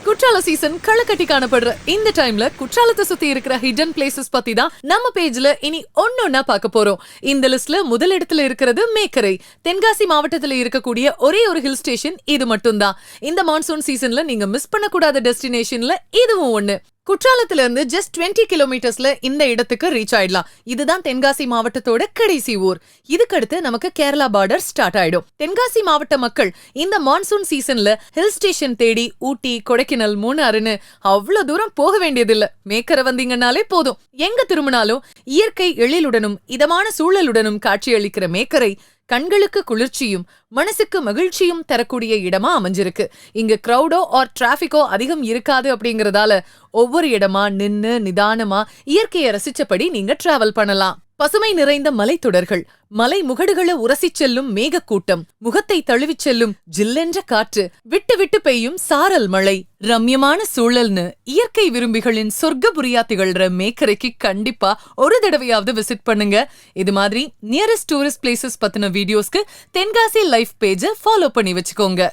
குற்றால season களக்கட்டி காணப்படுற இந்த டைம்ல குற்றாலத்தை சுத்தி இருக்கிற ஹிடன் பிளேசஸ் பத்தி தான் நம்ம பேஜ்ல இனி ஒன்னொன்னா பார்க்க போறோம். இந்த லிஸ்ட்ல முதலிடத்துல இருக்கிறது மேக்கரை. தென்காசி மாவட்டத்துல இருக்கக்கூடிய ஒரே ஒரு ஹில் ஸ்டேஷன் இது மட்டும்தான். இந்த மான்சூன் சீசன்ல நீங்க மிஸ் பண்ணக்கூடாத டெஸ்டினேஷன்ல இதுவும் ஒண்ணு. குற்றாலத்துல இருந்து ஜஸ்ட் 20 கிலோமீட்டர்ஸ்ல இந்த இடத்துக்கு ரீச் ஆயிடலாம். இதுதான் தென்காசி மாவட்டத்தோட கடைசி ஊர். இதுக்கடுத்து நமக்கு கேரளா பார்டர் ஸ்டார்ட் ஆயிடும். தென்காசி மாவட்ட மக்கள் இந்த மான்சூன் சீசன்ல ஹில் ஸ்டேஷன் தேடி ஊட்டி, கொடைக்கானல், மூணாறுன்னு அவ்வளவு தூரம் போக வேண்டியதில்ல. மேக்கரை வந்தீங்கன்னாலே போதும். எங்க திரும்பினாலும் இயற்கை எழிலுடனும் இதமான சூழலுடனும் காட்சியளிக்கிற மேக்கரை கண்களுக்கு குளிர்ச்சியும் மனசுக்கு மகிழ்ச்சியும் தரக்கூடிய இடமா அமைஞ்சிருக்கு. இங்க கிரௌடோ ஆர் டிராபிக்கோ அதிகம் இருக்காது. அப்படிங்கறதால ஒவ்வொரு இடமா நின்னு நிதானமா இயற்கையை ரசிச்சபடி நீங்க டிராவல் பண்ணலாம். பசுமை நிறைந்த மலைத்தொடர்கள், மலை முகடுகளை உரசிச் செல்லும் மேகக்கூட்டம், முகத்தை தழுவிச் செல்லும் ஜில்லென்ற காற்று, விட்டு விட்டு பெய்யும் சாரல் மழை, ரம்யமான சூழல்னு இயற்கை விரும்பிகளின் சொர்க்கபுரியா திகழ்ற மேக்கரைக்கு கண்டிப்பா ஒரு தடவையாவது விசிட் பண்ணுங்க. இது மாதிரி நியரஸ்ட் டூரிஸ்ட் பிளேசஸ் பத்தின வீடியோஸ்க்கு தென்காசி லைஃப் பேஜை ஃபாலோ பண்ணி வச்சுக்கோங்க.